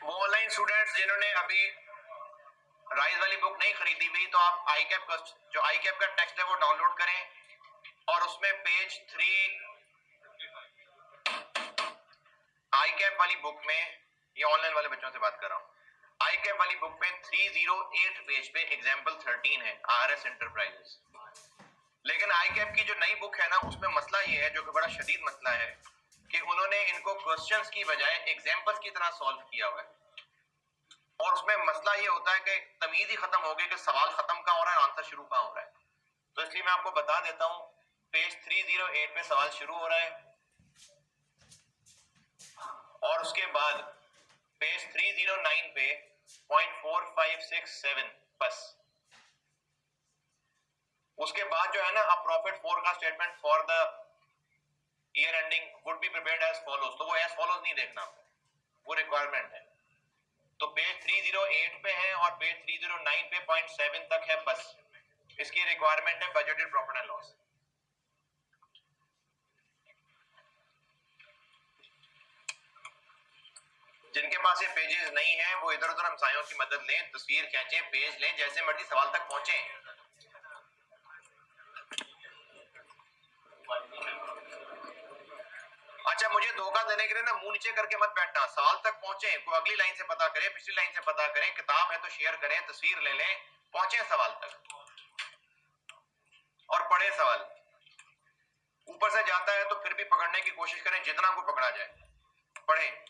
वो ऑनलाइन स्टूडेंट्स जिन्होंने अभी राइज वाली बुक नहीं खरीदी हुई, तो आप आई कैप जो आई कैप का टेक्स्ट है वो डाउनलोड करें और उसमें पेज 3 आई कैप वाली बुक में, ये ऑनलाइन वाले बच्चों से बात कर रहा हूं, आई कैप वाली बुक में 308 पेज पे एग्जाम्पल 13 है आरएस इंटरप्राइजेस। लेकिन आई कैप की जो नई बुक है ना, उसमें मसला ये है, जो कि बड़ा शदीद मसला है, कि उन्होंने इनको क्वेश्चंस की बजाय एग्जाम्पल्स की तरह सॉल्व किया हुआ है। और उसमें मसला ये होता है कि तमीज ही खत्म हो गई कि सवाल खत्म कहां हो रहा है, आंसर शुरू कहां हो रहा है। तो इसलिए मैं आपको बता देता हूं, पेज 308 पे सवाल शुरू हो रहा है और उसके बाद पेज 309 पे 0.4567 बस। उसके बाद जो है ना, अब profit forecast statement for the year ending would be prepared as follows, तो वो एज फॉलोज नहीं देखना, वो रिक्वायरमेंट है। तो पेज 308 पे है और पेज 309 पे 0.7 तक है बस, इसकी रिक्वायरमेंट है बजटेड प्रॉफिट एंड लॉस। जिनके पास ये पेजेस नहीं है वो इधर उधर हमसायों की मदद लें, तस्वीर खींचें, पेज लें, जैसे मर्जी सवाल तक पहुंचे। अच्छा मुझे धोखा देने के लिए ना मुंह नीचे करके मत बैठना, सवाल तक पहुंचे, कोई अगली लाइन से पता करें, पिछली लाइन से पता करें, किताब है तो शेयर करें, तस्वीर ले लें, पहुंचे सवाल तक और पढ़े सवाल। ऊपर से जाता है तो फिर भी पकड़ने की कोशिश करें, जितना को पकड़ा जाए पढ़ें।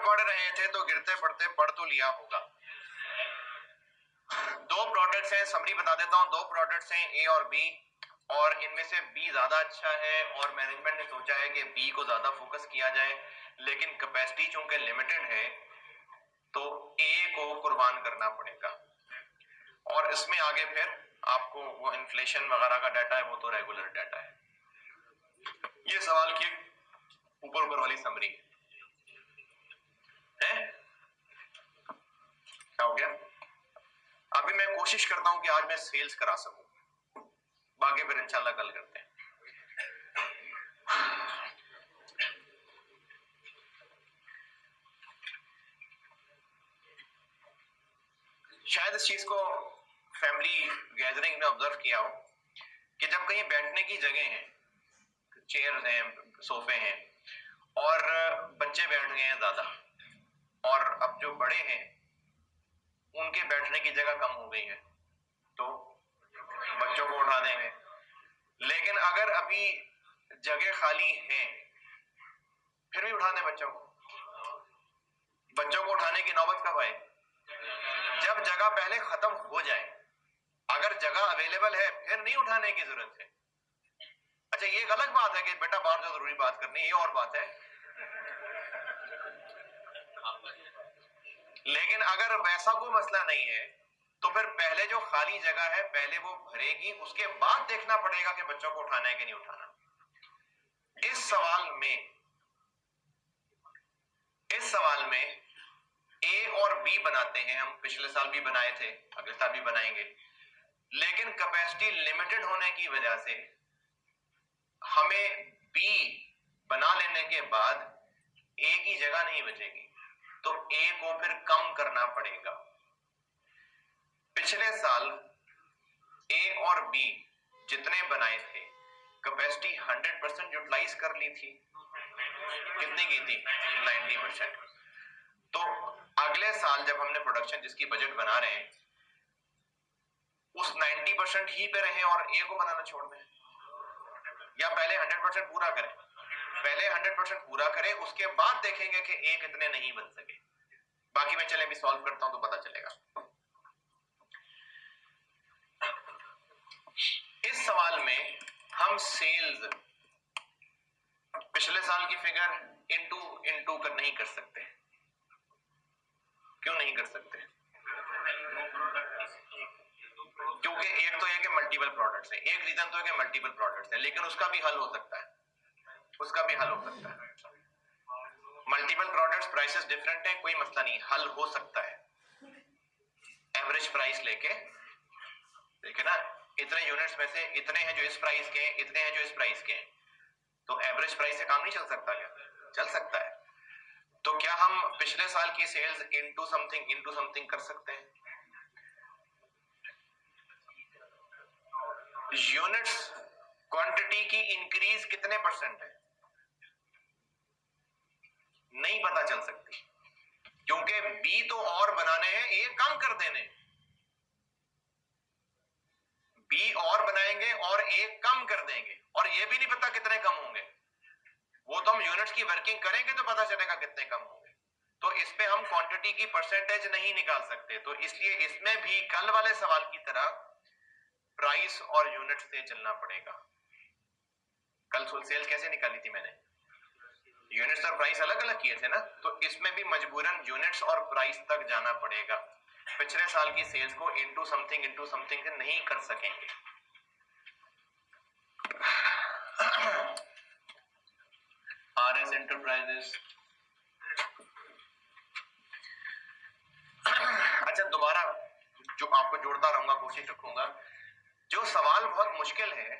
पढ़ रहे थे तो गिरते पढ़ते पढ़ तो लिया होगा। दो प्रोडक्ट्स हैं, समरी बता देता हूं। दो प्रोडक्ट्स हैं ए और बी, और इनमें से बी ज्यादा अच्छा है और मैनेजमेंट ने सोचा है कि बी को ज्यादा फोकस किया जाए, लेकिन कैपेसिटी चूंकि लिमिटेड है तो ए को कुर्बान करना पड़ेगा। और इसमें आगे फिर आपको वो इन्फ्लेशन वगैरह का डाटा है, वो तो रेगुलर डाटा है। ये सवाल की ऊपर ऊपर वाली समरी है। क्या हो गया? अभी मैं कोशिश करता हूं कि आज मैं सेल्स करा सकूं, बाकी फिर इंशाल्लाह कल करते हैं। शायद इस चीज को फैमिली गैदरिंग में ऑब्जर्व किया हो कि जब कहीं बैठने की जगह है, चेयर हैं, सोफे हैं, और बच्चे बैठ गए हैं ज्यादा, और अब जो बड़े हैं उनके बैठने की जगह कम हो गई है, तो बच्चों को उठा देंगे। लेकिन अगर अभी जगह खाली है फिर भी उठा दें बच्चों को। बच्चों को उठाने की नौबत कब आए? जब जगह पहले खत्म हो जाए। अगर जगह अवेलेबल है फिर नहीं उठाने की जरूरत है। अच्छा, ये एक अलग बात है कि बेटा बाहर जो जरूरी बात करनी है, ये और बात है। लेकिन अगर वैसा कोई मसला नहीं है तो फिर पहले जो खाली जगह है पहले वो भरेगी, उसके बाद देखना पड़ेगा कि बच्चों को उठाना है कि नहीं उठाना। इस सवाल में ए और बी बनाते हैं हम। पिछले साल भी बनाए थे, अगले साल भी बनाएंगे, लेकिन कैपेसिटी लिमिटेड होने की वजह से हमें बी बना लेने के बाद ए की जगह नहीं बचेगी, तो ए को फिर कम करना पड़ेगा। पिछले साल ए और बी जितने बनाए थे कैपेसिटी 100% यूटिलाइज कर ली थी। कितनी की थी? 90%। तो अगले साल जब हमने प्रोडक्शन जिसकी बजट बना रहे हैं उस 90% ही पे रहें और ए को बनाना छोड़ दें, या पहले 100% पूरा करें? पहले 100% पूरा करें, उसके बाद देखेंगे कि ए कितने नहीं बन सके। बाकी मैं चले भी सॉल्व करता हूं तो पता चलेगा। इस सवाल में हम सेल्स पिछले साल की फिगर इनटू कर नहीं कर सकते। क्यों नहीं कर सकते? क्योंकि एक तो है कि मल्टीपल प्रोडक्ट्स है, एक रीजन तो है कि मल्टीपल प्रोडक्ट्स है, लेकिन उसका भी हल हो सकता है। मल्टीपल प्रोडक्ट्स, प्राइसेस डिफरेंट है, कोई मसला नहीं, हल हो सकता है। एवरेज प्राइस लेके देखे ना, इतने यूनिट्स में से इतने हैं जो इस प्राइस के हैं, इतने हैं जो इस प्राइस के हैं, तो एवरेज प्राइस से काम नहीं चल सकता क्या? चल सकता है। तो क्या हम पिछले साल की सेल्स इनटू समथिंग कर सकते हैं? यूनिट्स क्वांटिटी की इंक्रीज कितने परसेंट है नहीं पता चल सकती, क्योंकि बी तो और बनाने हैं, ए कम कर देने। बी और बनाएंगे और ए कम कर देंगे, और ये भी नहीं पता कितने कम होंगे। वो तो हम यूनिट्स की वर्किंग करेंगे तो पता चलेगा कितने कम होंगे। तो इस पे हम क्वांटिटी की परसेंटेज नहीं निकाल सकते, तो इसलिए इसमें भी कल वाले सवाल की तरह प्राइस और यूनिट से चलना पड़ेगा। कल सेल्स कैसे निकाली थी मैंने? यूनिट्स और प्राइस अलग अलग किए थे ना, तो इसमें भी मजबूरन यूनिट्स और प्राइस तक जाना पड़ेगा। पिछले साल की सेल्स को इनटू समथिंग नहीं कर सकेंगे। RS enterprises. अच्छा, दोबारा जो आपको जोड़ता रहूंगा, कोशिश रखूंगा। जो सवाल बहुत मुश्किल है,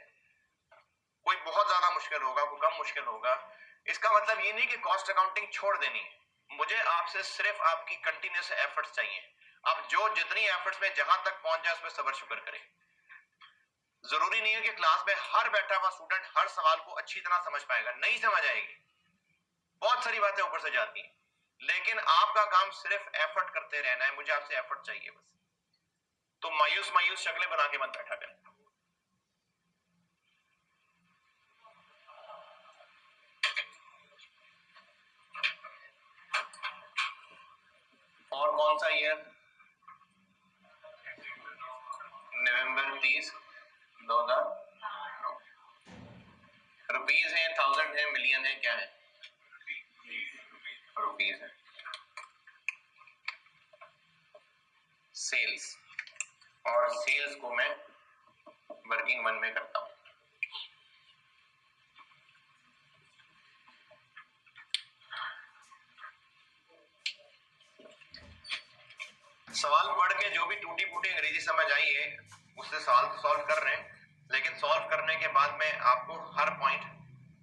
कोई बहुत ज्यादा मुश्किल होगा, कोई कम मुश्किल होगा, इसका मतलब ये नहीं कि कॉस्ट अकाउंटिंग छोड़ देनी है। मुझे आपसे सिर्फ आपकी कंटिन्यूअस एफर्ट्स चाहिए। अब जो जितनी एफर्ट्स में जहां तक पहुंच जाए उसमें सब्र शुक्र करें। जरूरी नहीं है कि क्लास में हर बैठा हुआ स्टूडेंट हर सवाल को अच्छी तरह समझ पाएगा, नहीं समझ आएगी, बहुत सारी बातें ऊपर से जाती हैं, लेकिन आपका काम सिर्फ एफर्ट करते रहना है। मुझे आपसे एफर्ट चाहिए बस। तो मायूस शक्लें बना के मत बैठा करें। और कौन सा ईयर? नवंबर 30, 2000। रुपीज है, थाउजेंड है, मिलियन है, क्या है? रुपीज है। सेल्स, और सेल्स को मैं वर्किंग वन में करता हूं। सवाल पढ़ के जो भी टूटी फूटी अंग्रेजी समझ आई है उससे सवाल तो सॉल्व कर रहे हैं, लेकिन सॉल्व करने के बाद मैं आपको हर पॉइंट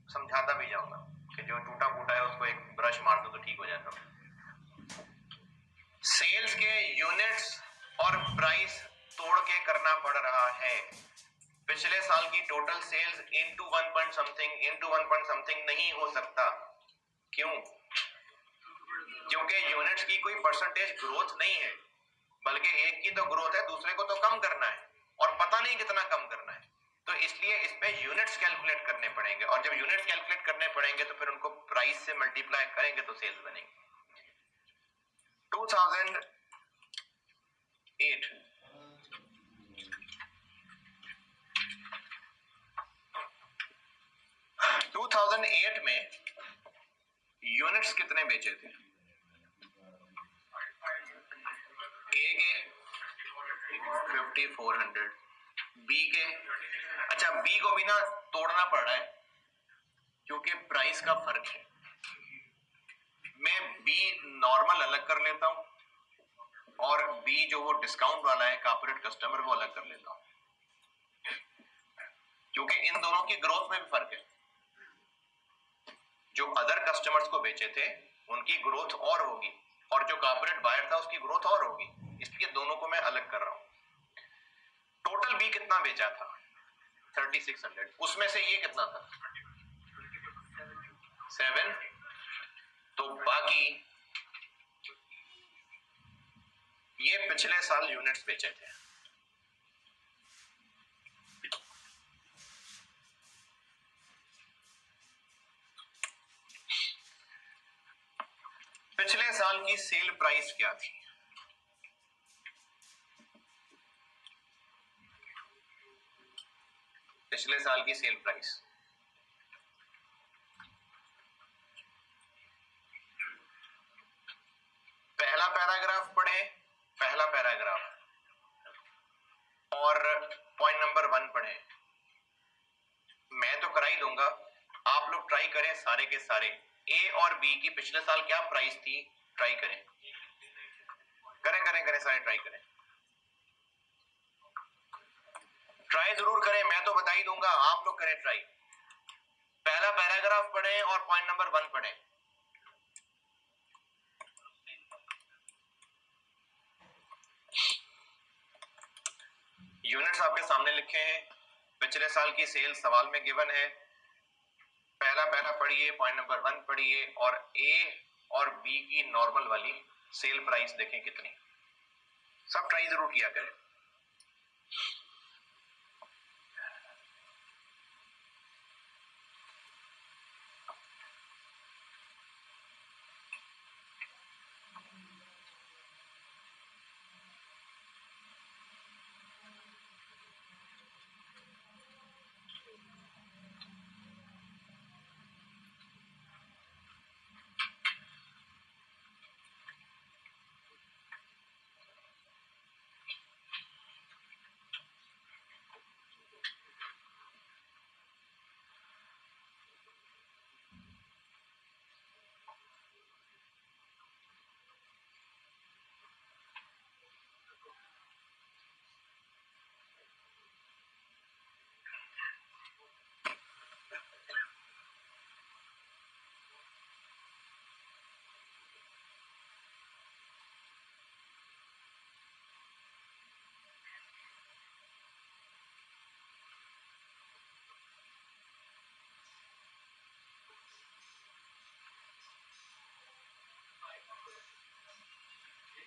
समझाता भी जाऊंगा कि जो टूटा फूटा है उसको एक ब्रश मार दो तो ठीक हो जाता है। सेल्स के यूनिट्स और प्राइस तोड़ के करना पड़ रहा है। पिछले साल की total sales into 1 point something नहीं हो सकता। क्यों? क्योंकि यूनिट्स की कोई परसेंटेज ग्रोथ नहीं है, बल्कि एक की तो ग्रोथ है, दूसरे को तो कम करना है और पता नहीं कितना कम करना है, तो इसलिए इसमें यूनिट्स कैलकुलेट करने पड़ेंगे, और जब यूनिट्स कैलकुलेट करने पड़ेंगे तो फिर उनको प्राइस से मल्टीप्लाई करेंगे तो सेल्स बनेंगे। 2008 में यूनिट्स कितने बेचे थे? ए के 5400, बी के, अच्छा बी को भी ना तोड़ना पड़ रहा है क्योंकि प्राइस का फर्क है। मैं बी नॉर्मल अलग कर लेता हूं और बी जो वो डिस्काउंट वाला है कॉर्पोरेट कस्टमर वो अलग कर लेता हूं, क्योंकि इन दोनों की ग्रोथ में भी फर्क है। जो अदर कस्टमर्स को बेचे थे उनकी ग्रोथ और होगी और जो कॉर्पोरेट बायर था उसकी ग्रोथ और होगी, इसलिए दोनों को मैं अलग कर रहा हूं। टोटल बी कितना बेचा था? 3600। उसमें से ये कितना था? 7। तो बाकी ये पिछले साल यूनिट्स बेचे थे। पिछले साल की सेल प्राइस क्या थी? पिछले साल की सेल प्राइस पहला पैराग्राफ पढ़े, पहला पैराग्राफ, और पॉइंट नंबर 1 पढ़े। मैं तो करा ही दूंगा, आप लोग ट्राई करें सारे के सारे। ए और बी की पिछले साल क्या प्राइस थी, ट्राई करें, करें करें करें सारे ट्राई करें, ट्राई जरूर करें। मैं तो बता ही दूंगा, आप लोग करें ट्राई। पहला पैराग्राफ पढ़ें और पॉइंट नंबर 1 पढ़ें। यूनिट्स आपके सामने लिखे हैं, पिछले साल की सेल सवाल में गिवन है। पहला पैरा पढ़िए, पॉइंट नंबर 1 पढ़िए और ए और बी की नॉर्मल वाली सेल प्राइस देखें कितनी। सब ट्राई जरूर किया करें।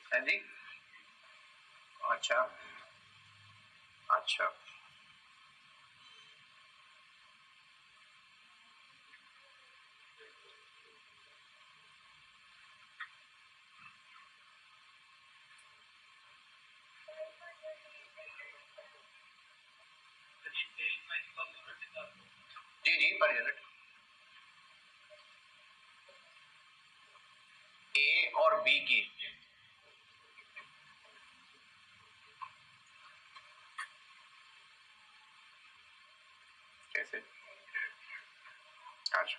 है जी, अच्छा अच्छा, अच्छा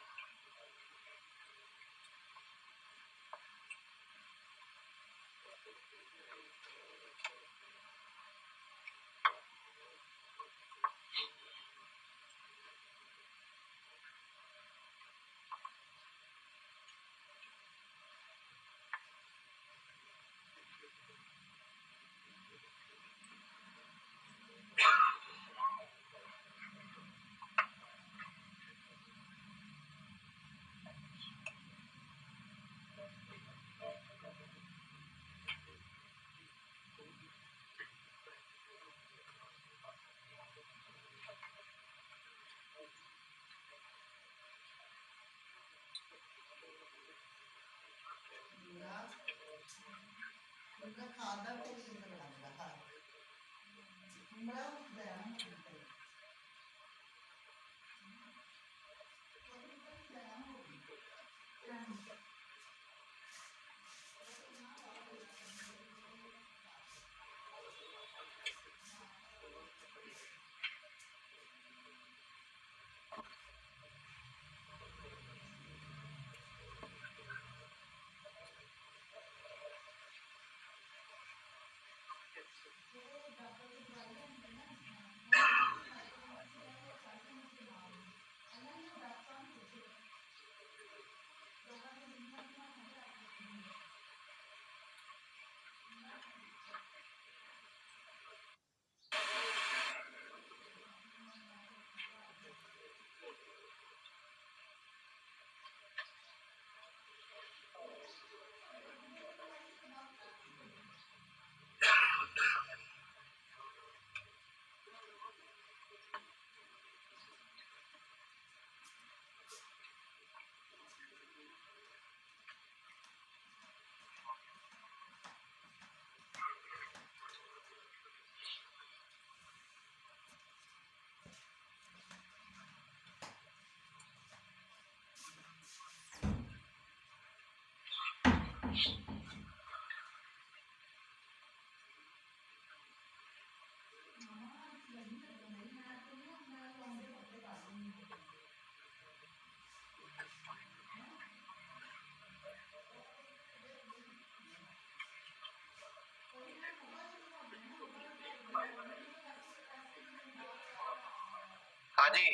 हाँ जी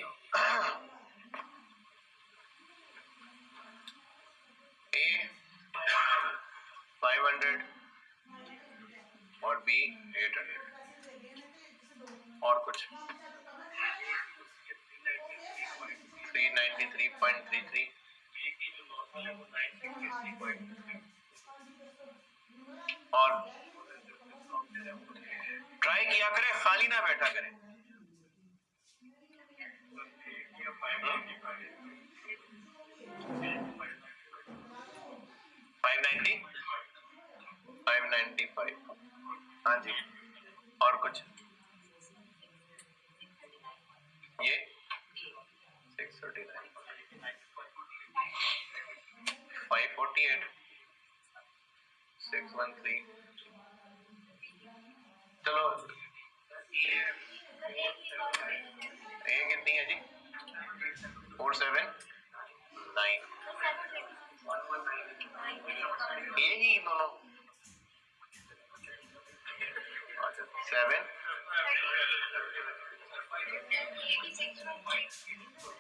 ए 500 और बी 800 और कुछ 393.33 और ट्राई किया करें, खाली ना बैठा करें। 590 595 हाँ जी और कुछ ये 639 548 613 चलो ये कितनी है जी 479 ये ही दोनों अच्छा 7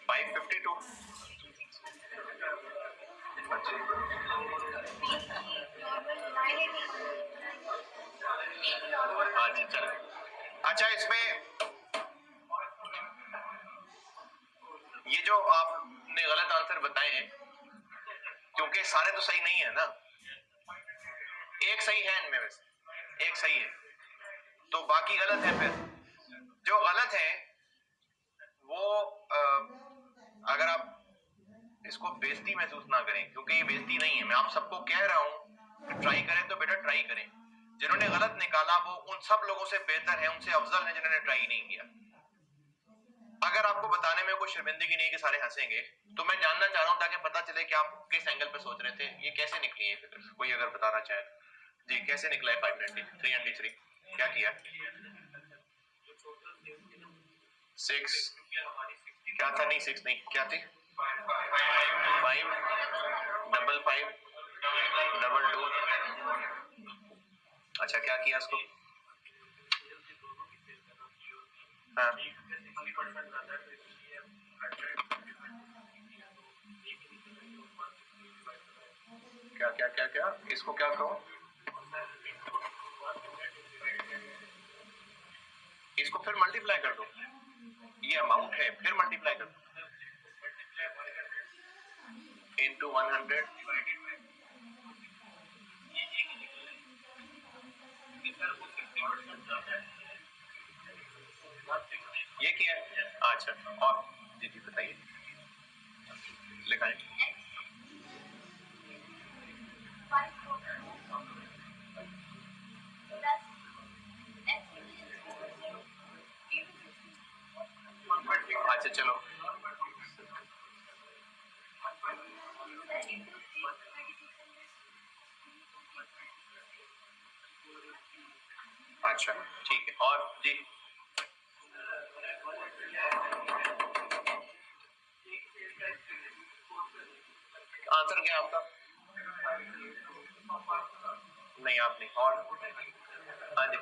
552 अच्छा चल अच्छा इसमें ये जो आपने गलत आंसर बताए हैं क्योंकि सारे तो सही नहीं है ना, एक सही है इनमें वैसे एक सही है तो बाकी गलत है। फिर जो गलत है वो अगर आप इसको बेइज्जती महसूस ना करें क्योंकि ये बेइज्जती नहीं है, मैं आप सबको कह रहा हूं कि ट्राई करें तो बेटा ट्राई करें। जिन्होंने गलत निकाला वो उन सब लोगों से बेहतर है, उनसे अफजल है जिन्होंने ट्राई नहीं किया। अगर आपको बताने में कोई शर्मिंदगी नहीं कि सारे हंसेंगे तो मैं जानना चाह रहा हूं ताकि पता चले कि आप किस एंगल पे सोच रहे थे, ये कैसे निकली है फिगर, कोई अगर बताना चाहे जी कैसे निकला है 593 303 क्या किया 6 क्या था? नहीं 6 नहीं, क्या थी? 5 डबल 5 डबल 2। अच्छा, क्या किया इसको? हाँ, क्या क्या क्या क्या इसको क्या कहो? इसको फिर मल्टीप्लाई कर दो, ये अमाउंट है, फिर मल्टीप्लाई कर दो इनटू 100। ये किया है? अच्छा, और जी जी बताइए, लिखाएं। अच्छा चलो, अच्छा ठीक है, और जी आंसर क्या आपका? नहीं आप नहीं, और हाँ जी,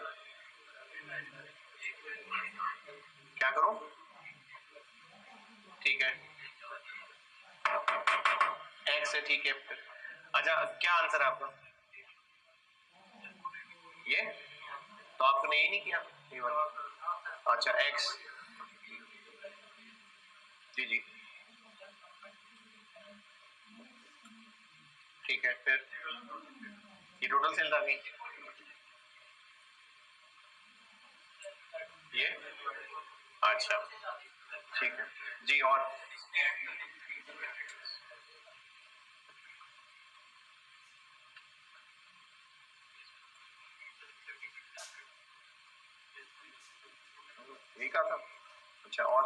क्या करूं? ठीक है, एक्स है, ठीक है फिर। अच्छा, क्या आंसर है आपका? ये तो आपने यही नहीं किया, ये वाला। अच्छा एक्स, जी जी ठीक है, फिर ये टोटल सेल आ गई, ये अच्छा ठीक है जी, और यही कहा था। अच्छा, और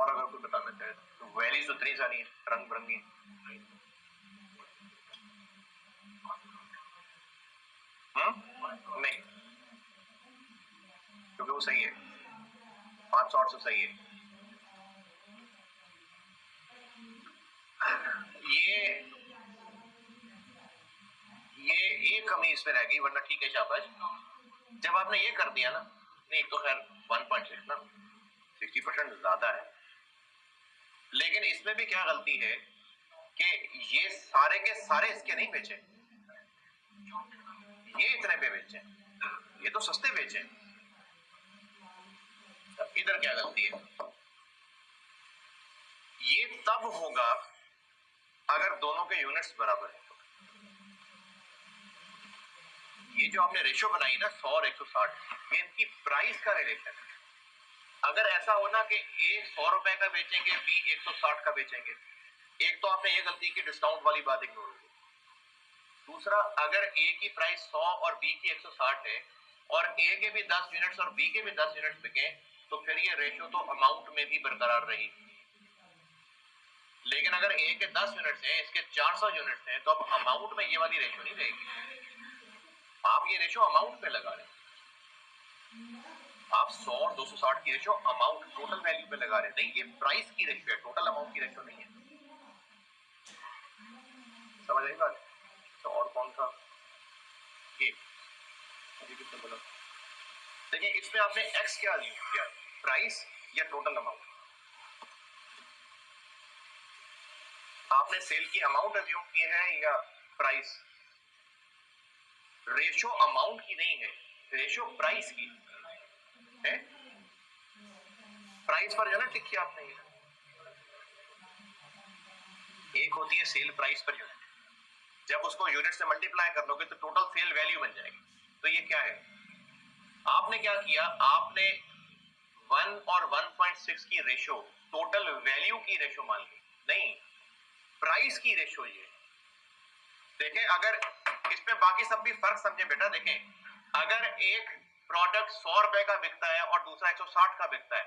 अगर कोई बताना चाहे तो वैल्यूज उतनी सारी रंग बिरंगी। नहीं, क्योंकि वो सही है, 500 सही है। ये एक कमी इसमें रह गई, वरना ठीक है शाबाश। जब आपने ये कर दिया ना, नहीं तो खैर 1.6 ना 60% ज्यादा है, लेकिन इसमें भी क्या गलती है कि ये सारे के सारे इसके नहीं बेचे, ये इतने पे बेचे, ये तो सस्ते बेचे। इधर क्या गलती है? ये तब होगा अगर दोनों के यूनिट्स बराबर है। ये जो आपने रेशियो बनाई ना 100 और 160, ये इनकी प्राइस का रिलेशन है। अगर ऐसा हो ना कि ए 100 रुपए का बेचेंगे, बी 160 का बेचेंगे, एक तो आपने ये गलती की डिस्काउंट वाली बात इग्नोर होगी। दूसरा, अगर ए की प्राइस 100 और बी की 160 है और ए के भी 10 यूनिट्स और बी के भी 10 यूनिट्स बिके, तो फिर ये रेशियो तो अमाउंट में भी बरकरार रही। लेकिन अगर ए के 10 यूनिट्स हैं, इसके 400 यूनिट्स हैं, तो अब अमाउंट में ये वाली रेशियो नहीं रहेगी। आप ये रेशियो अमाउंट पे लगा रहे हैं, आप 100 और 260 की रेशियो अमाउंट टोटल वैल्यू पे लगा रहे हैं। नहीं, ये प्राइस की रेशियो है, टोटल अमाउंट की रेशियो नहीं है। समझ आई बात? तो और कौन सा? ये किसने बोला? देखिए, इसमें आपने एक्स क्या यूज किया, प्राइस या टोटल अमाउंट? आपने सेल की अमाउंट अज्यूम की है या प्राइस? रेशो अमाउंट की नहीं है, रेशो प्राइस की है। प्राइस पर जो ना टिक किया आपने, एक होती है सेल प्राइस पर यूनिट, जब उसको यूनिट से मल्टीप्लाई कर लोगे तो टोटल सेल वैल्यू बन जाएगी। तो ये क्या है? आपने क्या किया, आपने 1 और 1.6 की रेशो टोटल वैल्यू की रेशो मान ली, नहीं प्राइस की रेशो। ये देखें, अगर इसमें बाकी सब भी फर्क समझे बेटा। देखें, अगर एक प्रोडक्ट 100 रुपए का बिकता है और दूसरा 160 का बिकता है,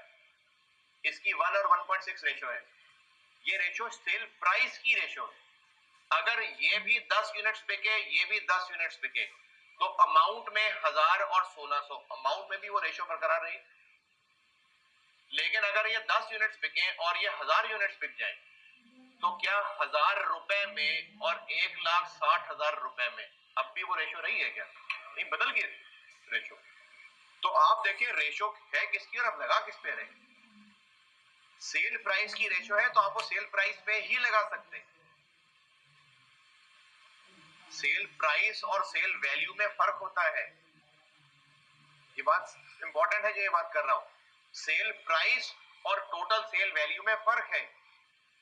इसकी 1 और 1.6 रेशो है, ये रेशो सेल प्राइस की रेशो है। अगर ये भी 10 यूनिट्स बिके, ये भी 10 यूनिट्स बिके, तो अमाउंट में 1000 और 1600, अमाउंट में भी वो रेशो बरकरार रही। लेकिन अगर ये 10 यूनिट्स बिके और ये 1000 यूनिट्स बिक जाए तो क्या 1000 रुपए में और 1,60,000 रुपए में अब भी वो रेशो रही है क्या? नहीं, बदल गई रेशो। तो आप देखिए रेशो है किसकी और अब लगा किस पे रहे। सेल प्राइस की रेशो है तो आप वो सेल प्राइस पे ही लगा सकते हैं। सेल प्राइस और सेल वैल्यू में फर्क होता है, ये बात इंपॉर्टेंट है जो ये बात कर रहा हूं। सेल प्राइस और टोटल सेल वैल्यू में फर्क है।